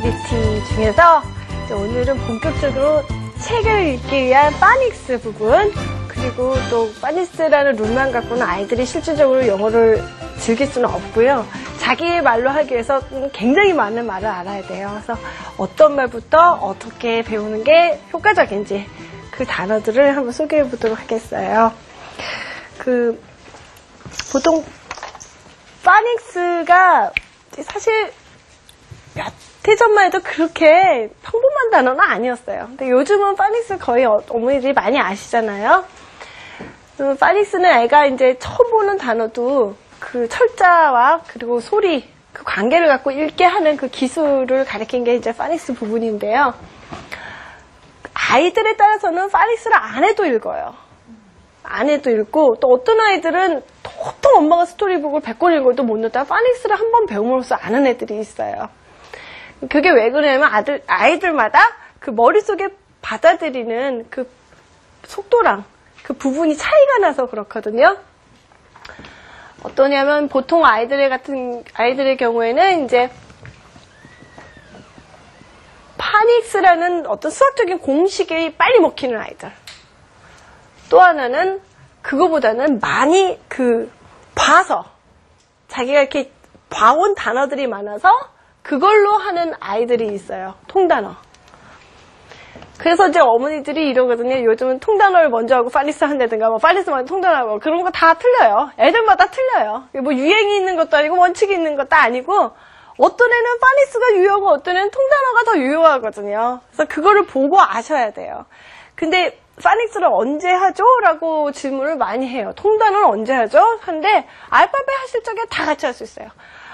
액티비티 중에서 오늘은 본격적으로 책을 읽기 위한 파닉스 부분, 그리고 또 파닉스라는 룰만 갖고는 아이들이 실질적으로 영어를 즐길 수는 없고요. 자기의 말로 하기 위해서 굉장히 많은 말을 알아야 돼요. 그래서 어떤 말부터 어떻게 배우는 게 효과적인지 그 단어들을 한번 소개해 보도록 하겠어요. 보통 파닉스가 사실 몇 해 전만 해도 그렇게 평범한 단어는 아니었어요. 근데 요즘은 파닉스 거의 어머니들이 많이 아시잖아요. 파닉스는 애가 이제 처음 보는 단어도 그 철자와 그리고 소리, 그 관계를 갖고 읽게 하는 그 기술을 가리킨 게 이제 파닉스 부분인데요. 아이들에 따라서는 파닉스를 안 해도 읽어요. 안 해도 읽고, 또 어떤 아이들은 보통 엄마가 스토리북을 100권 읽어도 못 넣다가 파닉스를 한 번 배움으로써 아는 애들이 있어요. 그게 왜 그러냐면 아이들마다 그 머릿속에 받아들이는 그 속도랑 그 부분이 차이가 나서 그렇거든요. 어떠냐면 보통 아이들의 경우에는 이제 파닉스라는 어떤 수학적인 공식이 빨리 먹히는 아이들. 또 하나는 그거보다는 많이 봐서 자기가 이렇게 봐온 단어들이 많아서 그걸로 하는 아이들이 있어요. 통단어. 그래서 이제 어머니들이 이러거든요. 요즘은 통단어를 먼저 하고 파닉스 한다든가, 파닉스만 통단어하고 그런 거 다 틀려요. 애들마다 틀려요. 뭐 유행이 있는 것도 아니고 원칙이 있는 것도 아니고, 어떤 애는 파닉스가 유효하고 어떤 애는 통단어가 더 유효하거든요. 그래서 그거를 보고 아셔야 돼요. 근데 파닉스를 언제 하죠? 라고 질문을 많이 해요. 통단어는 언제 하죠? 하는데 알파벳 하실 적에 다 같이 할 수 있어요.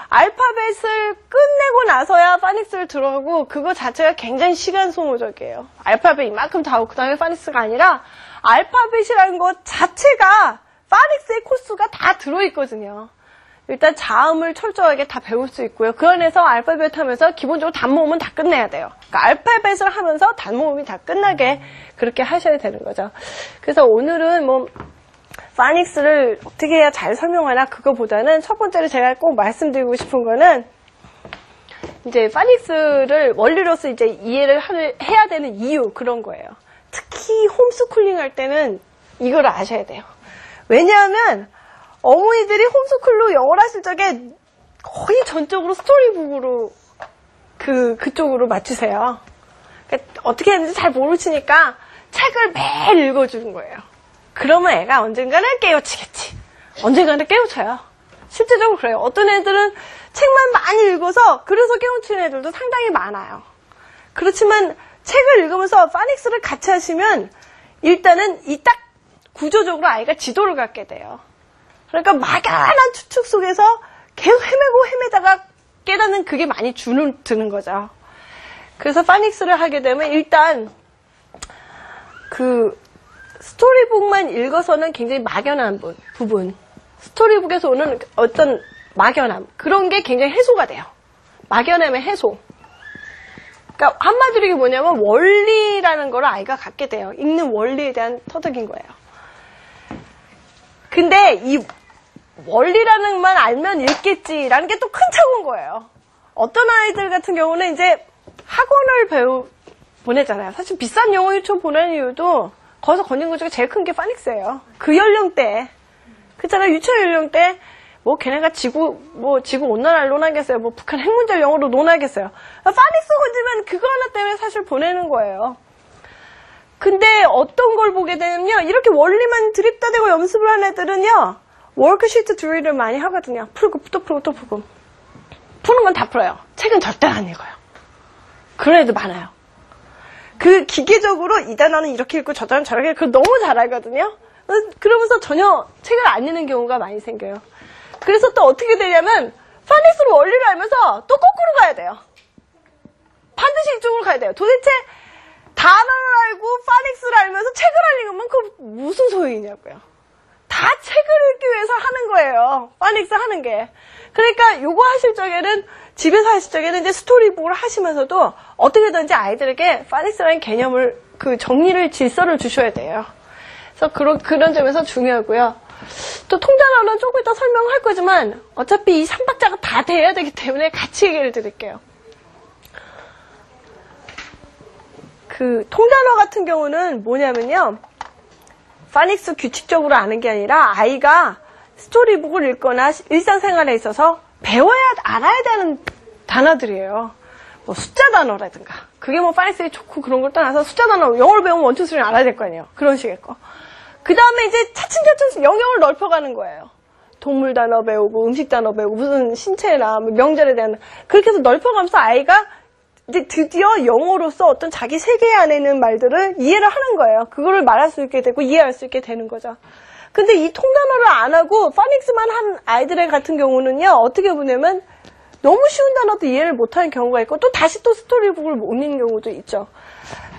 알파벳을 끝내고 나서야 파닉스를 들어가고, 그거 자체가 굉장히 시간 소모적이에요. 알파벳 이만큼 다 하고 그 다음에 파닉스가 아니라 알파벳이라는 것 자체가 파닉스의 코스가 다 들어있거든요. 일단 자음을 철저하게 다 배울 수 있고요. 그 안에서 알파벳 하면서 기본적으로 단모음은 다 끝내야 돼요. 그러니까 알파벳을 하면서 단모음이 다 끝나게 그렇게 하셔야 되는 거죠. 그래서 오늘은 파닉스를 어떻게 해야 잘 설명하나 그거보다는 첫 번째로 제가 꼭 말씀드리고 싶은 거는 이제 파닉스를 원리로서 이제 이해를 해야 되는 이유, 그런 거예요. 특히 홈스쿨링 할 때는 이걸 아셔야 돼요. 왜냐하면 어머니들이 홈스쿨로 영어를 하실 적에 거의 전적으로 스토리북으로 그쪽으로 맞추세요. 그러니까 어떻게 하는지 잘 모르시니까 책을 매일 읽어주는 거예요. 그러면 애가 언젠가는 깨우치겠지. 언젠가는 깨우쳐요. 실제적으로 그래요. 어떤 애들은 책만 많이 읽어서 그래서 깨우치는 애들도 상당히 많아요. 그렇지만 책을 읽으면서 파닉스를 같이 하시면 일단은 이 딱 구조적으로 아이가 지도를 갖게 돼요. 그러니까 막연한 추측 속에서 계속 헤매다가 깨닫는 그게 많이 드는 거죠. 그래서 파닉스를 하게 되면 일단 스토리북만 읽어서는 굉장히 막연한 부분, 스토리북에서 오는 어떤 막연함, 그런 게 굉장히 해소가 돼요. 막연함의 해소. 그러니까 한마디로 이게 뭐냐면 원리라는 걸 아이가 갖게 돼요. 읽는 원리에 대한 터득인 거예요. 근데 이 원리라는 만 알면 읽겠지라는 게 또 큰 차원인 거예요. 어떤 아이들 같은 경우는 이제 학원을 보내잖아요. 사실 비싼 영어 유치원 보내는 이유도 거기서 걷는 것 중에 제일 큰 게 파닉스예요. 그 연령대. 그렇잖아요. 유치원 연령대, 걔네가 지구 온난화를 논하겠어요. 북한 핵 문제를 영어로 논하겠어요. 파닉스 건지면 그거 하나 때문에 사실 보내는 거예요. 근데 어떤 걸 보게 되면요, 이렇게 원리만 드립다 대고 연습을 하는 애들은요, 워크시트 드릴을 많이 하거든요. 풀고 또 풀고 또 풀고. 푸는 건 다 풀어요. 책은 절대 안 읽어요. 그런 애들 많아요. 기계적으로 이 단어는 이렇게 읽고 저 단어는 저렇게 읽고 너무 잘 알거든요. 그러면서 전혀 책을 안 읽는 경우가 많이 생겨요. 그래서 또 어떻게 되냐면 파닉스로 원리를 알면서 또 거꾸로 가야 돼요. 반드시 이쪽으로 가야 돼요. 도대체 단어를 알고 파닉스를 알면서 책을 안 읽으면 그 무슨 소용이냐고요. 다 책을 읽기 위해서 하는 거예요. 파닉스 하는 게. 그러니까 요거 하실 적에는, 집에서 하실 적에는 이제 스토리북을 하시면서도 어떻게든지 아이들에게 파닉스라는 개념을, 정리를, 질서를 주셔야 돼요. 그래서 그런 점에서 중요하고요. 또 통단어는 조금 이따 설명할 거지만 어차피 이 3박자가 다 돼야 되기 때문에 같이 얘기를 드릴게요. 그 통단어 같은 경우는 뭐냐면요. 파닉스 규칙적으로 아는 게 아니라 아이가 스토리북을 읽거나 일상생활에 있어서 알아야 되는 단어들이에요. 뭐 숫자 단어라든가. 그게 뭐 파닉스에 좋고 그런 걸 떠나서 숫자 단어, 영어를 배우면 원투 쓰리는 알아야 될 거 아니에요. 그런 식의 거. 그 다음에 이제 차츰차츰 영역을 넓혀가는 거예요. 동물 단어 배우고 음식 단어 배우고 무슨 신체나 명절에 대한 그렇게 해서 넓혀가면서 아이가 이제 드디어 영어로서 어떤 자기 세계 안에 있는 말들을 이해를 하는 거예요. 그거를 말할 수 있게 되고 이해할 수 있게 되는 거죠. 근데 이 통단어를 안 하고 파닉스만 한 아이들 같은 경우는요, 어떻게 보냐면 너무 쉬운 단어도 이해를 못하는 경우가 있고 또 다시 또 스토리북을 못 읽는 경우도 있죠.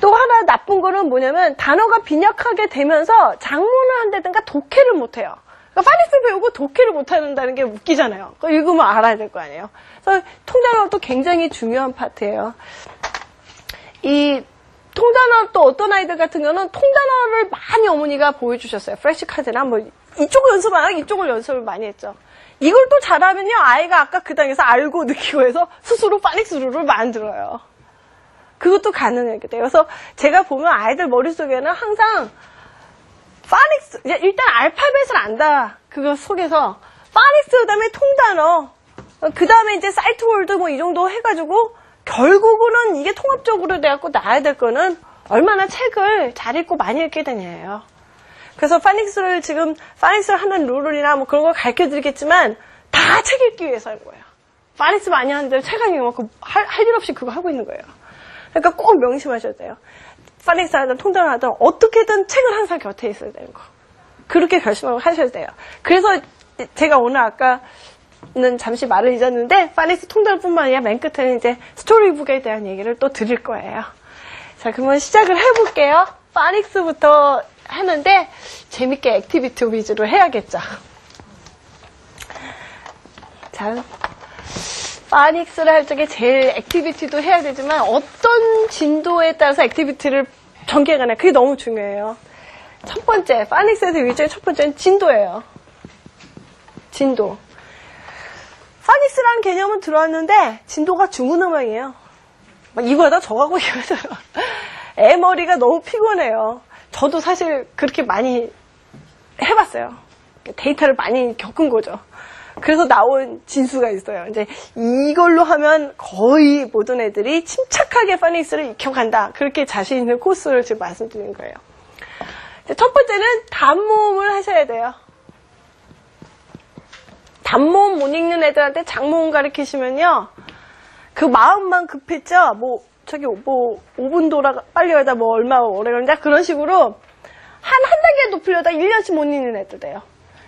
또 하나 나쁜 거는 뭐냐면 단어가 빈약하게 되면서 장문을 한다든가 독해를 못해요. 그러니까 파닉스 배우고 독해를 못한다는 게 웃기잖아요. 읽으면 알아야 될 거 아니에요. 그래서 통단어도 굉장히 중요한 파트예요. 이 통단어 또 어떤 아이들 같은 경우는 통단어를 많이 어머니가 보여주셨어요. 프레시카드나 뭐 이쪽을 연습 안 하고 이쪽을 연습을 많이 했죠. 이걸 또 잘하면요, 아이가 아까 그 당에서 알고 느끼고 해서 스스로 파닉스루를 만들어요. 그것도 가능하게 돼요. 그래서 제가 보면 아이들 머릿속에는 항상 파닉스, 일단 알파벳을 안다. 그거 속에서 파닉스, 그 다음에 통단어, 그 다음에 이제 사이트월드 뭐 이 정도 해가지고 결국은 이게 통합적으로 돼갖고 나야 될 거는 얼마나 책을 잘 읽고 많이 읽게 되냐예요. 그래서 파닉스를 하는 룰이나 뭐 그런 걸 가르쳐 드리겠지만 다 책 읽기 위해서 하는 거예요. 파닉스 많이 하는데 책 안 읽으면 할 일 없이 그거 하고 있는 거예요. 그러니까 꼭 명심하셔야 돼요. 파닉스 하든 통단어 하든 어떻게든 책을 항상 곁에 있어야 되는 거. 그렇게 결심을 하셔야 돼요. 그래서 제가 오늘 아까는 잠시 말을 잊었는데 파닉스 통단어뿐만 아니라 맨 끝에는 이제 스토리북에 대한 얘기를 또 드릴 거예요. 자, 그러면 시작을 해볼게요. 파닉스부터 하는데 재밌게 액티비티 위주로 해야겠죠. 자, 파닉스를 할 적에 제일 액티비티도 해야 되지만 어떤 진도에 따라서 액티비티를 전개가 나요. 그게 너무 중요해요. 첫 번째, 파닉스에서 위주의 첫 번째는 진도예요. 진도. 파닉스라는 개념은 들어왔는데 진도가 중후음악이에요. 막 이거 하다 저거 하고 이거 하다 애 머리가 너무 피곤해요. 저도 사실 그렇게 많이 해봤어요. 데이터를 많이 겪은 거죠. 그래서 나온 진수가 있어요. 이제 이걸로 하면 거의 모든 애들이 침착하게 파닉스를 익혀간다. 그렇게 자신 있는 코스를 지금 말씀드리는 거예요. 첫 번째는 단모음을 하셔야 돼요. 단모음 못 읽는 애들한테 장모음 가르치시면요, 그 마음만 급했죠. 뭐 5분 빨리 하다 뭐 얼마 오래 걸린다 그런 식으로 한 단계 높이려다 1년씩 못 읽는 애들 돼요.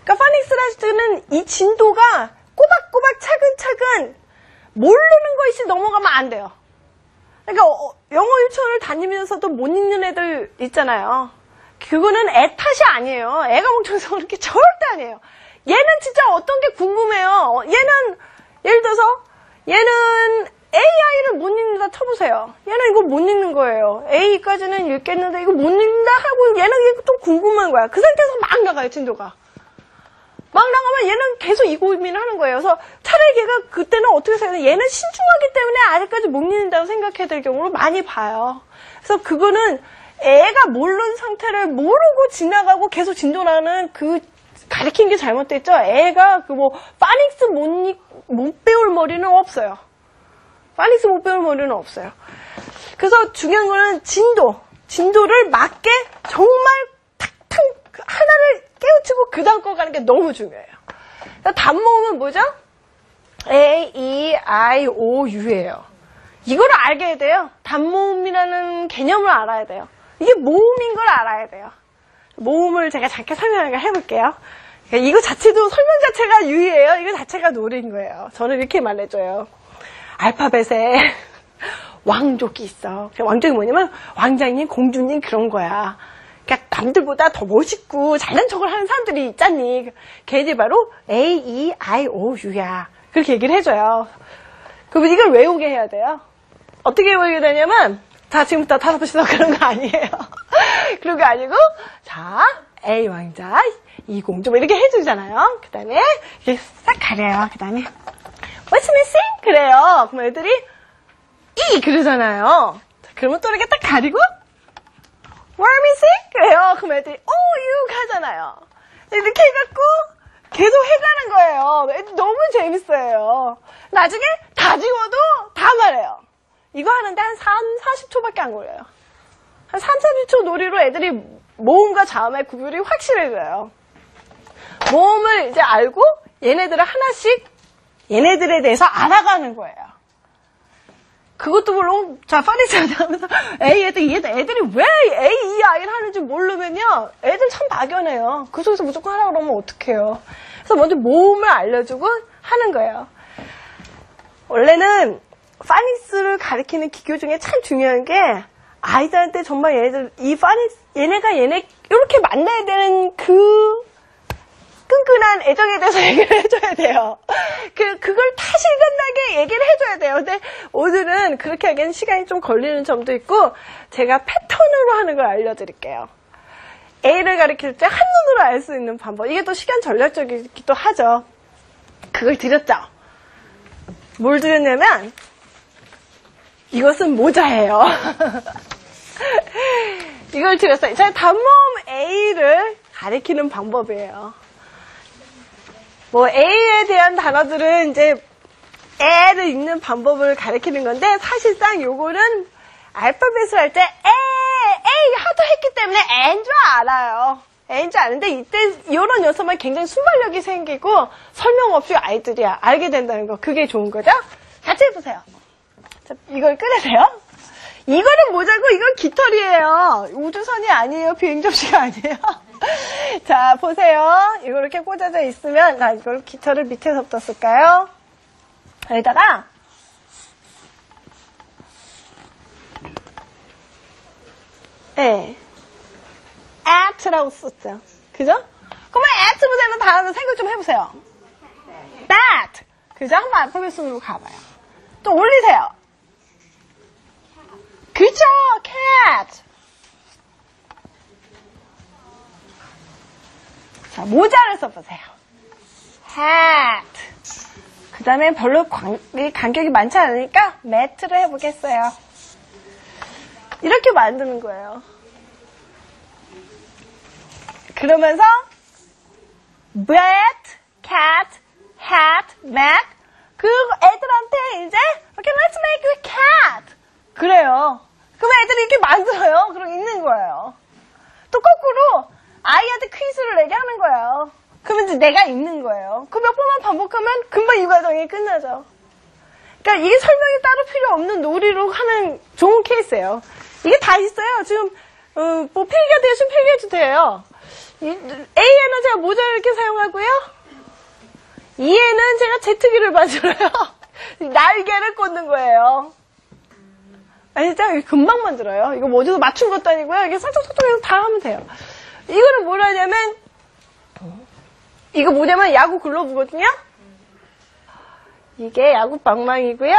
그러니까 파닉스를 하실 때는 이 진도가 꼬박꼬박 차근차근 모르는 것이 넘어가면 안 돼요. 그러니까 영어 유치원을 다니면서도 못 읽는 애들 있잖아요. 그거는 애 탓이 아니에요. 애가 멍청해서 그렇게 절대 아니에요. 얘는 진짜 어떤 게 궁금해요. 얘는 예를 들어서 얘는 AI를 못 읽는다 쳐보세요. 얘는 이거 못 읽는 거예요. A까지는 읽겠는데 이거 못 읽는다 하고 얘는 이게 또 궁금한 거야. 그 상태에서 막 나가요, 진도가. 막 나가면 얘는 계속 이 고민을 하는 거예요. 그래서 차라리 걔가 그때는 어떻게 생각해? 얘는 신중하기 때문에 아직까지 못 읽는다고 생각해야 될 경우를 많이 봐요. 그래서 그거는 애가 모르는 상태를 모르고 지나가고 계속 진도 나가는 그 가르친 게 잘못됐죠. 애가 파닉스 못 배울 머리는 없어요. 파닉스 못 배울 머리는 없어요. 그래서 중요한 거는 진도를 맞게 정말 탁탁 하나를 깨우치고 그 다음 거 가는 게 너무 중요해요. 단모음은 뭐죠? A, E, I, O, U예요. 이걸 알게 돼요. 단모음이라는 개념을 알아야 돼요. 이게 모음인 걸 알아야 돼요. 모음을 제가 잠깐 설명을 해볼게요. 이거 자체도 설명 자체가 유의예요. 이거 자체가 노래인 거예요. 저는 이렇게 말해줘요. 알파벳에 왕족이 있어. 왕족이 뭐냐면 왕자님, 공주님 그런 거야. 그러니까 남들보다 더 멋있고 잘난 척을 하는 사람들이 있잖니. 걔들이 바로 A, E, I, O, U야. 그렇게 얘기를 해줘요. 그러면 이걸 외우게 해야 돼요. 어떻게 외우게 되냐면 자, 지금부터 5번씩 그런 거 아니에요. 그런 거 아니고 자, A 왕자, E 공주 이렇게 해주잖아요. 그 다음에 이렇게 싹 가려요. 그 다음에 What's missing? 그래요. 그럼 애들이 E 그러잖아요. 자, 그러면 또 이렇게 딱 가리고 Where is he? 그래요. 그럼 애들이 유익하잖아요. 이렇게 해갖고 계속 해가는 거예요. 애들 너무 재밌어요. 나중에 다 지워도 다 말해요. 이거 하는데 한 40초밖에 안 걸려요. 한 3, 40초 놀이로 애들이 모음과 자음의 구별이 확실해져요. 모음을 이제 알고 얘네들을 하나씩 얘네들에 대해서 알아가는 거예요. 그것도 물론 자 파리스한테 하면서 애들이 왜 AEI를 하는지 모르면요 애들 참 막연해요. 그 속에서 무조건 하라고 그러면 어떡해요. 그래서 먼저 모음을 알려주고 하는 거예요. 원래는 파닉스를 가리키는 기교 중에 참 중요한 게 아이들한테 정말 얘네들 얘네가 이렇게 만나야 되는 그 끈끈한 애정에 대해서 얘기를 해줘야 돼요. 그걸 타실간나게 얘기를 해줘야 돼요. 근데 오늘은 그렇게 하기엔 시간이 좀 걸리는 점도 있고, 제가 패턴으로 하는 걸 알려드릴게요. A를 가리킬 때 한눈으로 알 수 있는 방법. 이게 또 시간 전략적이기도 하죠. 그걸 드렸죠. 뭘 드렸냐면, 이것은 모자예요. 이걸 드렸어요. 제가 단모음 A를 가리키는 방법이에요. 뭐 A에 대한 단어들은 이제 애를 읽는 방법을 가리키는 건데 사실상 요거는 알파벳을 할 때 A 하도 했기 때문에 A인 줄 알아요. A인 줄 아는데 이때 이런 요소만 굉장히 순발력이 생기고 설명 없이 아이들이 알게 된다는 거 그게 좋은 거죠? 같이 해보세요. 자, 이걸 꺼내세요. 이거는 모자고 이건 깃털이에요. 우주선이 아니에요. 비행접시가 아니에요. 자, 보세요. 이거 이렇게 꽂아져 있으면, 자, 이걸 깃털을 밑에서부터 쓸까요? 여기다가, 네. at라고 썼죠. 그죠? 그러면 at보다는 다음에 생각 좀 해보세요. bat. 그죠? 한번 알파벳 순으로 가봐요. 또 올리세요. 그죠? cat. 자, 모자를 써보세요. hat. 그 다음에 별로 간격이 많지 않으니까 mat를 해보겠어요. 이렇게 만드는 거예요. 그러면서 bat, cat, hat, mat. 그리고 애들한테 이제 okay, let's make a cat. 그래요. 그럼 애들이 이렇게 만들어요. 그럼 있는 거예요. 또 거꾸로 아이한테 퀴즈를 내게 하는 거예요. 그러면 이제 내가 있는 거예요. 그 몇 번만 반복하면 금방 이 과정이 끝나죠. 그러니까 이게 설명이 따로 필요 없는 놀이로 하는 좋은 케이스예요. 이게 다 있어요. 지금 뭐 필기가 되시면 필기해도 돼요. A에는 제가 모자를 이렇게 사용하고요. E에는 제가 제트기를 만들어요. 날개를 꽂는 거예요. 아니, 진짜 금방 만들어요. 이거 뭐 어디서 맞춘 것도 아니고요. 이게 싹싹싹 해서 다 하면 돼요. 이거는 뭐라 하냐면, 이거 뭐냐면 야구 글러브거든요? 이게 야구 방망이고요.